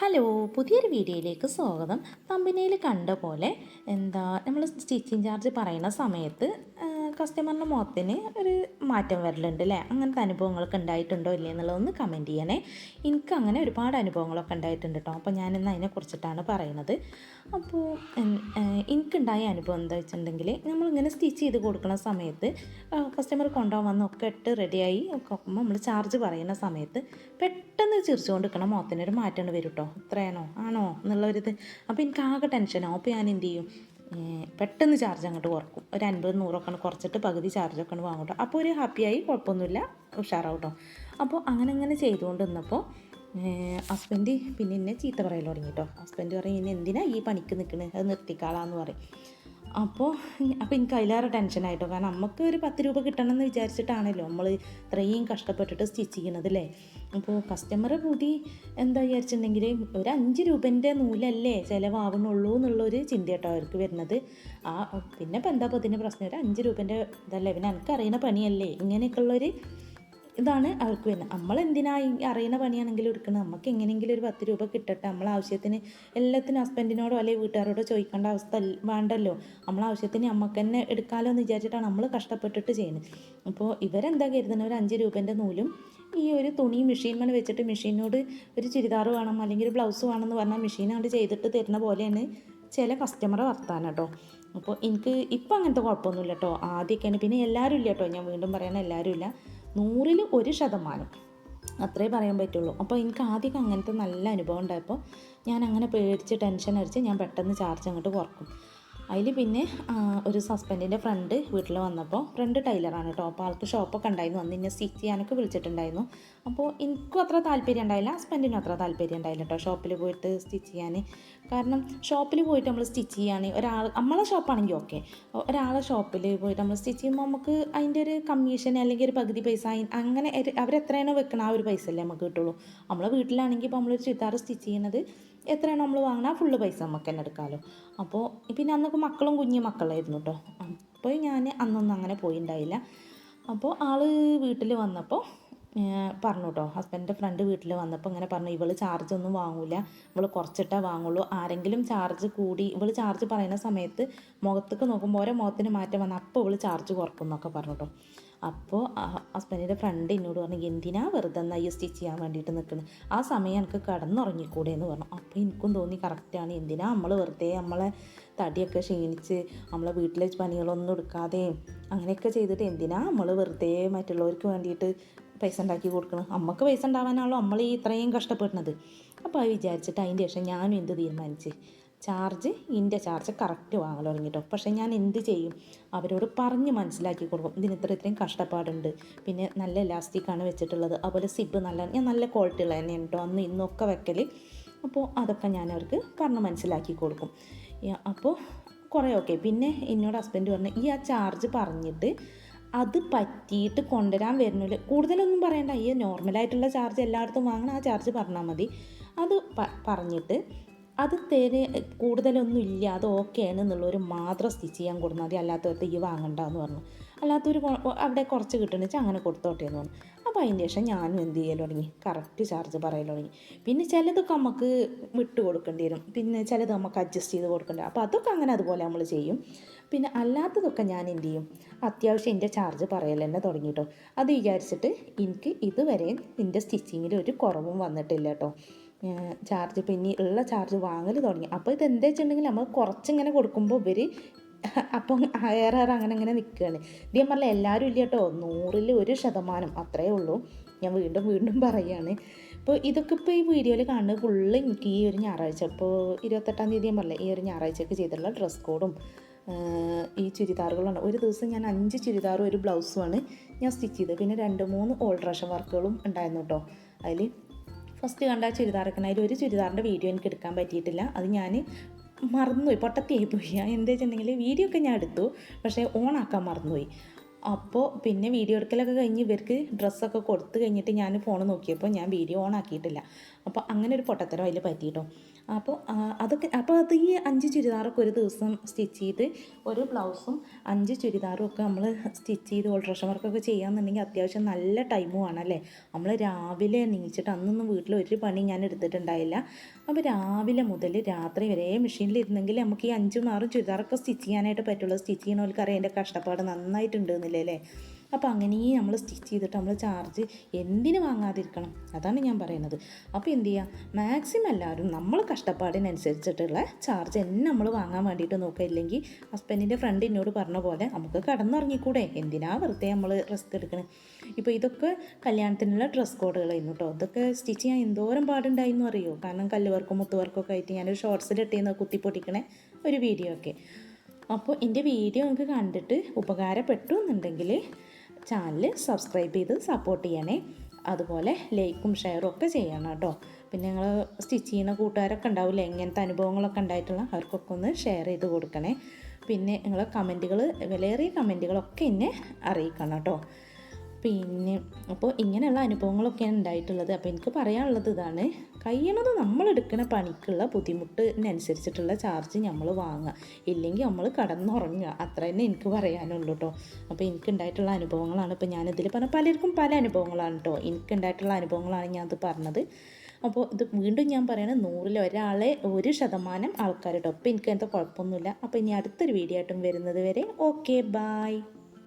Hello, പുതിയൊരു വീഡിയോയിലേക്ക് സ്വാഗതം. തമ്പനയിൽ കണ്ട പോലെ നമ്മൾ സ്റ്റിച്ചിങ് ചാർജ് പറയുന്ന സമയത്ത് കസ്റ്റമറിൻ്റെ മുഖത്തിന് ഒരു മാറ്റം വരലുണ്ട് അല്ലേ? അങ്ങനത്തെ അനുഭവങ്ങളൊക്കെ ഉണ്ടായിട്ടുണ്ടോ ഇല്ലേ എന്നുള്ളതൊന്ന് കമൻറ്റ് ചെയ്യണേ. എനിക്ക് അങ്ങനെ ഒരുപാട് അനുഭവങ്ങളൊക്കെ ഉണ്ടായിട്ടുണ്ട് കേട്ടോ. അപ്പോൾ ഞാനിന്ന് അതിനെക്കുറിച്ചിട്ടാണ് പറയുന്നത്. അപ്പോൾ എനിക്കുണ്ടായ അനുഭവം എന്താ വെച്ചിട്ടുണ്ടെങ്കിൽ, നമ്മളിങ്ങനെ സ്റ്റിച്ച് ചെയ്ത് കൊടുക്കുന്ന സമയത്ത് കസ്റ്റമർ കൊണ്ടുപോകാൻ വന്നൊക്കെ ഇട്ട് റെഡിയായി ഒക്കെ നമ്മൾ ചാർജ് പറയുന്ന സമയത്ത് പെട്ടെന്ന് ചിരിച്ചുകൊണ്ട് നിൽക്കണം മുഖത്തിനൊരു മാറ്റം വരും കേട്ടോ. ഇത്രയാണോ ആണോ എന്നുള്ളൊരിത്. അപ്പോൾ എനിക്ക് ആകെ ടെൻഷനാവും. അപ്പോൾ ഞാൻ എന്ത് ചെയ്യും, പെട്ടെന്ന് ചാർജ് അങ്ങോട്ട് കുറക്കും. ഒരു 50-100 കുറച്ചിട്ട് പകുതി ചാർജൊക്കെ വാങ്ങും കേട്ടോ. അപ്പോൾ ഒരു ഹാപ്പിയായി, കുഴപ്പമൊന്നുമില്ല, ഉഷാറാവും കേട്ടോ. അപ്പോൾ അങ്ങനെ ചെയ്തുകൊണ്ട് നിന്നപ്പോൾ ഹസ്ബൻഡ് പിന്നെ എന്നെ ചീത്ത പറയൽ തുടങ്ങി കേട്ടോ. ഹസ്ബൻഡ് പറയും, ഇനി എന്തിനാ ഈ പണിക്ക് നിൽക്കുന്നത്, അത് നിർത്തിക്കാളാന്ന് പറയും. അപ്പോൾ എനിക്ക് അതിലേറെ ടെൻഷനായിട്ടോ. കാരണം നമുക്ക് ഒരു 10 രൂപ കിട്ടണമെന്ന് വിചാരിച്ചിട്ടാണല്ലോ നമ്മൾ ഇത്രയും കഷ്ടപ്പെട്ടിട്ട് സ്റ്റിച്ച് ചെയ്യണത് അല്ലേ. അപ്പോൾ കസ്റ്റമർ കൂടി എന്താ വിചാരിച്ചിട്ടുണ്ടെങ്കിൽ ഒരു 5 രൂപേൻ്റെ നൂലല്ലേ ചിലവാവണുള്ളൂ എന്നുള്ളൊരു ചിന്ത കേട്ടോ അവർക്ക് വരുന്നത്. പിന്നെ ഇപ്പം എന്താ ഇതിൻ്റെ പ്രശ്നം, ഒരു 5 രൂപേൻ്റെ ഇതല്ലേ, പിന്നെ എനിക്കറിയുന്ന പണിയല്ലേ, ഇങ്ങനെയൊക്കെയുള്ളൊരു ഇതാണ് അവർക്ക് വരുന്നത്. നമ്മളെന്തിനാ ഈ അറിയുന്ന പണിയാണെങ്കിലും എടുക്കുന്നത്, നമുക്ക് എങ്ങനെയെങ്കിലും ഒരു 10 രൂപ കിട്ടട്ടെ, നമ്മളാവശ്യത്തിന് എല്ലാത്തിനും ഹസ്ബൻഡിനോടോ അല്ലെങ്കിൽ വീട്ടുകാരോടോ ചോദിക്കേണ്ട അവസ്ഥ വേണ്ടല്ലോ. നമ്മളാവശ്യത്തിന് നമുക്ക് തന്നെ എടുക്കാമല്ലോ എന്ന് വിചാരിച്ചിട്ടാണ് നമ്മൾ കഷ്ടപ്പെട്ടിട്ട് ചെയ്യുന്നത്. അപ്പോൾ ഇവരെന്താ കരുതുന്നത്, ഒരു 5 രൂപേൻ്റെ നൂലും ഈ ഒരു തുണി മെഷീൻ വെച്ചിട്ട് മെഷീനോട് ഒരു ചുരിദാർ വേണം അല്ലെങ്കിൽ ഒരു ബ്ലൗസ് വേണമെന്ന് പറഞ്ഞാൽ മെഷീനോട് ചെയ്തിട്ട് തരുന്ന പോലെയാണ് ചില കസ്റ്റമറെ വർത്താനം കേട്ടോ. അപ്പോൾ എനിക്ക് ഇപ്പം അങ്ങനത്തെ കുഴപ്പമൊന്നുമില്ല കേട്ടോ. ആദ്യമൊക്കെയാണ്, പിന്നെ എല്ലാവരും ഇല്ല കേട്ടോ, ഞാൻ വീണ്ടും പറയണ എല്ലാവരും ഇല്ല, 100% അത്രേ പറയാൻ പറ്റുള്ളൂ. അപ്പോൾ എനിക്ക് ആദ്യമൊക്കെ അങ്ങനത്തെ നല്ല അനുഭവം ഉണ്ടായപ്പോൾ ഞാൻ അങ്ങനെ പേടിച്ച് ടെൻഷൻ അടിച്ച് ഞാൻ പെട്ടെന്ന് ചാർജ് അങ്ങോട്ട് കുറക്കും. അതിൽ പിന്നെ ഒരു ഹസ്ബൻഡിൻ്റെ ഫ്രണ്ട് വീട്ടിൽ വന്നപ്പോൾ, ഫ്രണ്ട് ടൈലറാണ് കേട്ടോ. അപ്പോൾ ആൾക്ക് ഷോപ്പൊക്കെ ഉണ്ടായിരുന്നു, അന്ന് എന്നെ സ്റ്റിച്ച് ചെയ്യാനൊക്കെ വിളിച്ചിട്ടുണ്ടായിരുന്നു. അപ്പോൾ എനിക്കും അത്ര താല്പര്യം ഉണ്ടായില്ല, ഹസ്ബൻഡിനും അത്ര താല്പര്യം ഉണ്ടായില്ല കേട്ടോ ഷോപ്പിൽ പോയിട്ട് സ്റ്റിച്ച് ചെയ്യാൻ. കാരണം ഷോപ്പിൽ പോയിട്ട് നമ്മൾ സ്റ്റിച്ച് ചെയ്യാൻ നമ്മളെ ഷോപ്പാണെങ്കിൽ ഓക്കെ, ഒരാളെ ഷോപ്പിൽ പോയിട്ട് നമ്മൾ സ്റ്റിച്ച് ചെയ്യുമ്പോൾ നമുക്ക് അതിൻ്റെ ഒരു കമ്മീഷൻ അല്ലെങ്കിൽ ഒരു പകുതി പൈസ അങ്ങനെ അവരെത്രയാണോ വെക്കണം ആ ഒരു പൈസ അല്ലേ നമുക്ക് കിട്ടുള്ളൂ. നമ്മളെ വീട്ടിലാണെങ്കിൽ ഇപ്പോൾ നമ്മളൊരു ചുരിദാർ സ്റ്റിച്ച് ചെയ്യുന്നത് എത്രയാണോ നമ്മൾ വാങ്ങുക ഫുള്ള് പൈസ നമുക്ക് തന്നെ എടുക്കാമല്ലോ. അപ്പോൾ പിന്നെ അന്നൊക്കെ മക്കളും കുഞ്ഞു മക്കളായിരുന്നു കേട്ടോ. അപ്പോൾ ഞാൻ അന്നൊന്നും അങ്ങനെ പോയിണ്ടായില്ല. അപ്പോൾ ആൾ വീട്ടിൽ വന്നപ്പോൾ പറഞ്ഞു കേട്ടോ, ഹസ്ബൻഡിൻ്റെ ഫ്രണ്ട് വീട്ടിൽ വന്നപ്പോൾ ഇങ്ങനെ പറഞ്ഞു, ഇവൾ ചാർജ് ഒന്നും വാങ്ങില്ല, ഇവൾ കുറച്ചിട്ടേ വാങ്ങുള്ളൂ, ആരെങ്കിലും ചാർജ് കൂടി ഇവൾ ചാർജ് പറയുന്ന സമയത്ത് മുഖത്തേക്ക് നോക്കുമ്പോൾ ഓരോ മുഖത്തിന് മാറ്റം വന്നാൽ അപ്പോൾ ഇവൾ ചാർജ് കുറക്കും എന്നൊക്കെ പറഞ്ഞു കേട്ടോ. അപ്പോൾ ഹസ്ബൻഡിൻ്റെ ഫ്രണ്ട് എന്നോട് പറഞ്ഞു, എന്തിനാ വെറുതെ എന്നാൽ ഈ സ്റ്റിച്ച് ചെയ്യാൻ വേണ്ടിയിട്ട് നിൽക്കുന്നത്, ആ സമയം എനിക്ക് കിടന്നുറങ്ങിക്കൂടെ എന്ന് പറഞ്ഞു. അപ്പോൾ എനിക്കും തോന്നി കറക്റ്റാണ്, എന്തിനാ നമ്മൾ വെറുതെ നമ്മളെ തടിയൊക്കെ ക്ഷീണിച്ച് നമ്മളെ വീട്ടിലെ പണികളൊന്നും എടുക്കാതെ അങ്ങനെയൊക്കെ ചെയ്തിട്ട് എന്തിനാ നമ്മൾ വെറുതെ മറ്റുള്ളവർക്ക് വേണ്ടിയിട്ട് പൈസ ഉണ്ടാക്കി കൊടുക്കണം, നമുക്ക് പൈസ ഉണ്ടാവാനാണല്ലോ നമ്മൾ ഈ ഇത്രയും കഷ്ടപ്പെടുന്നത്. അപ്പോൾ അത് വിചാരിച്ചിട്ട് അതിൻ്റെ ശേഷം ഞാനും എന്ത് തീരുമാനിച്ച്, എൻ്റെ ചാർജ് കറക്റ്റ് വാങ്ങൽ തുടങ്ങിട്ടോ. പക്ഷേ ഞാൻ എന്ത് ചെയ്യും, അവരോട് പറഞ്ഞ് മനസ്സിലാക്കി കൊടുക്കും, ഇതിന് ഇത്രയും കഷ്ടപ്പാടുണ്ട്, പിന്നെ നല്ല ഇലാസ്റ്റിക്കാണ് വെച്ചിട്ടുള്ളത്, അതുപോലെ സിബ് ഞാൻ നല്ല ക്വാളിറ്റി ഉള്ള തന്നെയാണ് കേട്ടോ അന്ന് ഇന്നൊക്കെ വെക്കൽ. അപ്പോൾ അതൊക്കെ ഞാൻ അവർക്ക് പറഞ്ഞ് മനസ്സിലാക്കി കൊടുക്കും. അപ്പോൾ കുറേ ഓക്കെ. പിന്നെ എന്നോട് ഹസ്ബൻഡ് പറഞ്ഞു, ഈ ആ ചാർജ് പറഞ്ഞിട്ട് അത് പറ്റിയിട്ട് കൊണ്ടുവരാൻ വരുന്നില്ല, കൂടുതലൊന്നും പറയണ്ട, ഈ നോർമലായിട്ടുള്ള ചാർജ് എല്ലായിടത്തും വാങ്ങണം, ആ ചാർജ് പറഞ്ഞാൽ മതി. അത് പറഞ്ഞിട്ട് അത് കൂടുതലൊന്നും ഇല്ല, അത് ഓക്കെയാണ് എന്നുള്ളവർ മാത്രം സ്റ്റിച്ച് ചെയ്യാൻ കൊടുത്താൽ മതി, അല്ലാത്തവർക്ക് ഈ വാങ്ങണ്ടെന്ന് പറഞ്ഞു. അല്ലാത്തൊരു അവിടെ കുറച്ച് കിട്ടുന്ന വെച്ചാൽ അങ്ങനെ കൊടുത്തോട്ടെ എന്ന് പറഞ്ഞു. അപ്പോൾ അതിൻ്റെ ശേഷം ഞാനും എന്ത് ചെയ്യൽ തുടങ്ങി, കറക്റ്റ് ചാർജ് പറയൽ തുടങ്ങി. പിന്നെ ചിലതൊക്കെ നമുക്ക് വിട്ട് കൊടുക്കേണ്ടി വരും, പിന്നെ ചിലത് നമുക്ക് അഡ്ജസ്റ്റ് ചെയ്ത് കൊടുക്കേണ്ടി വരും. അപ്പോൾ അതൊക്കെ അങ്ങനെ അതുപോലെ നമ്മൾ ചെയ്യും. പിന്നെ അല്ലാത്തതൊക്കെ ഞാൻ എന്ത് ചെയ്യും, അത്യാവശ്യം എൻ്റെ ചാർജ് പറയൽ തന്നെ തുടങ്ങി കേട്ടോ. അത് വിചാരിച്ചിട്ട് എനിക്ക് ഇതുവരെ എൻ്റെ സ്റ്റിച്ചിങ്ങിൽ ഒരു കുറവും വന്നിട്ടില്ല കേട്ടോ. ചാർജ് പിന്നെ ഉള്ള ചാർജ് വാങ്ങൽ തുടങ്ങി. അപ്പോൾ ഇതെന്താ വെച്ചിട്ടുണ്ടെങ്കിൽ നമ്മൾ കുറച്ചിങ്ങനെ കൊടുക്കുമ്പോൾ ഇവർ അപ്പം ഏറെ അങ്ങനെ നിൽക്കുകയാണ്. ഇത് ഞാൻ പറഞ്ഞില്ല, എല്ലാവരും ഇല്ല കേട്ടോ, 100% അത്രയേ ഉള്ളൂ. ഞാൻ വീണ്ടും പറയുകയാണ്. ഇപ്പോൾ ഇതൊക്കെ ഇപ്പോൾ ഈ വീഡിയോയിൽ കാണുന്നത് ഫുള്ള് എനിക്ക് ഈ ഒരു ഞായറാഴ്ച, ഇപ്പോൾ 28-ാം തീയതി ഞാൻ പറഞ്ഞില്ല, ഈ ഒരു ഞായറാഴ്ചയ്ക്ക് ചെയ്തിട്ടുള്ള ഡ്രസ് കോഡും ഈ ചുരിദാറുകളാണ്. ഒരു ദിവസം ഞാൻ 5 ചുരിദാറും ഒരു ബ്ലൗസുമാണ് ഞാൻ സ്റ്റിച്ച് ചെയ്തത്. പിന്നെ 2-3 ഓൾട്രേഷൻ വർക്കുകളും ഉണ്ടായിരുന്നു കേട്ടോ. അതിൽ ഫസ്റ്റ് കണ്ട ചുരിദാറൊക്കെ അതിൽ ഒരു ചുരിദാറിൻ്റെ വീഡിയോ എനിക്ക് എടുക്കാൻ പറ്റിയിട്ടില്ല, അത് ഞാൻ മറന്നുപോയി, പൊട്ടത്തിയായി പോയി. എന്താ വെച്ചിട്ടുണ്ടെങ്കിൽ വീഡിയോ ഒക്കെ ഞാൻ എടുത്തു, പക്ഷേ ഓണാക്കാൻ മറന്നുപോയി. അപ്പോൾ പിന്നെ വീഡിയോ എടുക്കലൊക്കെ കഴിഞ്ഞ് ഇവർക്ക് ഡ്രസ്സൊക്കെ കൊടുത്തു കഴിഞ്ഞിട്ട് ഞാൻ ഫോൺ നോക്കിയപ്പോൾ ഞാൻ വീഡിയോ ഓൺ ആക്കിയിട്ടില്ല. അപ്പോൾ അങ്ങനെ ഒരു പൊട്ടത്തരം അതിൽ പറ്റിയിട്ടോ. അപ്പോൾ അത് ഈ 5 ചുരിദാറൊക്കെ ഒരു ദിവസം സ്റ്റിച്ച് ചെയ്ത് ഒരു ബ്ലൗസും 5 ചുരിദാറും ഒക്കെ നമ്മൾ സ്റ്റിച്ച് ചെയ്ത് ഓൾട്രേഷൻ വർക്കൊക്കെ ചെയ്യാമെന്നുണ്ടെങ്കിൽ അത്യാവശ്യം നല്ല ടൈമും ആണല്ലേ. നമ്മൾ രാവിലെ എണീച്ചിട്ട് അന്നൊന്നും വീട്ടിൽ ഒരു പണി ഞാൻ എടുത്തിട്ടുണ്ടായില്ല. അപ്പോൾ രാവിലെ മുതൽ രാത്രി വരെ മെഷീനിലിരുന്നെങ്കിൽ നമുക്ക് ഈ 5ഉം 6ഉം ചുരിദാറൊക്കെ സ്റ്റിച്ച് ചെയ്യാനായിട്ട് പറ്റുള്ളൂ. സ്റ്റിച്ച് ചെയ്യണവർക്കറിയാം എൻ്റെ കഷ്ടപ്പാട് നന്നായിട്ടുണ്ട് എന്നില്ലേ അല്ലേ. അപ്പോൾ അങ്ങനെ നമ്മൾ സ്റ്റിച്ച് ചെയ്തിട്ട് നമ്മൾ ചാർജ് എന്തിന് വാങ്ങാതിരിക്കണം, അതാണ് ഞാൻ പറയുന്നത്. അപ്പോൾ എന്ത് ചെയ്യുക, മാക്സിമം എല്ലാവരും നമ്മൾ കഷ്ടപ്പാടിനനുസരിച്ചിട്ടുള്ള ചാർജ് തന്നെ നമ്മൾ വാങ്ങാൻ വേണ്ടിയിട്ട് നോക്കുക. ഇല്ലെങ്കിൽ ഹസ്ബൻഡിൻ്റെ ഫ്രണ്ട് എന്നോട് പറഞ്ഞ പോലെ നമുക്ക് കടന്നുറങ്ങിക്കൂടെ, എന്തിനാ വെറുതെ നമ്മൾ റിസ്ക് എടുക്കണം. ഇപ്പോൾ ഇതൊക്കെ കല്യാണത്തിനുള്ള ഡ്രസ് കോഡുകളായിരുന്നു കേട്ടോ. ഇതൊക്കെ സ്റ്റിച്ച് ചെയ്യാൻ എന്തോരം പാടുണ്ടായിരുന്നു അറിയോ. കാരണം കല്ലുവർക്കും മുത്തുവർക്കൊക്കെ ആയിട്ട് ഞാനൊരു ഷോർട്സിലിട്ടിരുന്ന കുത്തിപ്പൊട്ടിക്കണേ ഒരു വീഡിയോ ഒക്കെ. അപ്പോൾ എൻ്റെ വീഡിയോ നിങ്ങൾക്ക് കണ്ടിട്ട് ഉപകാരപ്പെട്ടു എന്നുണ്ടെങ്കിൽ ചാനൽ സബ്സ്ക്രൈബ് ചെയ്ത് സപ്പോർട്ട് ചെയ്യണേ. അതുപോലെ ലൈക്കും ഷെയറും ഒക്കെ ചെയ്യണം കേട്ടോ. പിന്നെ നിങ്ങൾ സ്റ്റിച്ച് ചെയ്യുന്ന കൂട്ടുകാരൊക്കെ ഉണ്ടാവില്ലേ, ഇങ്ങനത്തെ അനുഭവങ്ങളൊക്കെ ഉണ്ടായിട്ടുള്ള അവർക്കൊക്കെ ഒന്ന് ഷെയർ ചെയ്ത് കൊടുക്കണേ. പിന്നെ നിങ്ങളെ കമൻറ്റുകൾ, വിലയേറിയ കമൻറ്റുകളൊക്കെ എന്നെ അറിയിക്കണം കേട്ടോ. പിന്നെ അപ്പോൾ ഇങ്ങനെയുള്ള അനുഭവങ്ങളൊക്കെയാണ് ഉണ്ടായിട്ടുള്ളത്. അപ്പോൾ എനിക്ക് പറയാനുള്ളത് ഇതാണ്, കഴിയണത് നമ്മളെടുക്കുന്ന പണിക്കുള്ള ബുദ്ധിമുട്ടിനനുസരിച്ചിട്ടുള്ള ചാർജ് നമ്മൾ വാങ്ങുക, ഇല്ലെങ്കിൽ നമ്മൾ കടന്നുറങ്ങുക. അത്ര തന്നെ എനിക്ക് പറയാനുള്ളൂ കേട്ടോ. അപ്പോൾ എനിക്കുണ്ടായിട്ടുള്ള അനുഭവങ്ങളാണ് ഇപ്പോൾ ഞാനിതിൽ പറഞ്ഞ, പലർക്കും പല അനുഭവങ്ങളാണ് കേട്ടോ. എനിക്കുണ്ടായിട്ടുള്ള അനുഭവങ്ങളാണ് ഞാനത് പറഞ്ഞത്. അപ്പോൾ ഇത് വീണ്ടും ഞാൻ പറയണത് 100-ൽ ഒരാളെ 1% ആൾക്കാർ കേട്ടോ. അപ്പോൾ എനിക്ക് അങ്ങനത്തെ കുഴപ്പമൊന്നുമില്ല. അപ്പോൾ ഇനി അടുത്തൊരു വീഡിയോ ആയിട്ടും വരുന്നത് വരെ ഓക്കെ, ബായ്.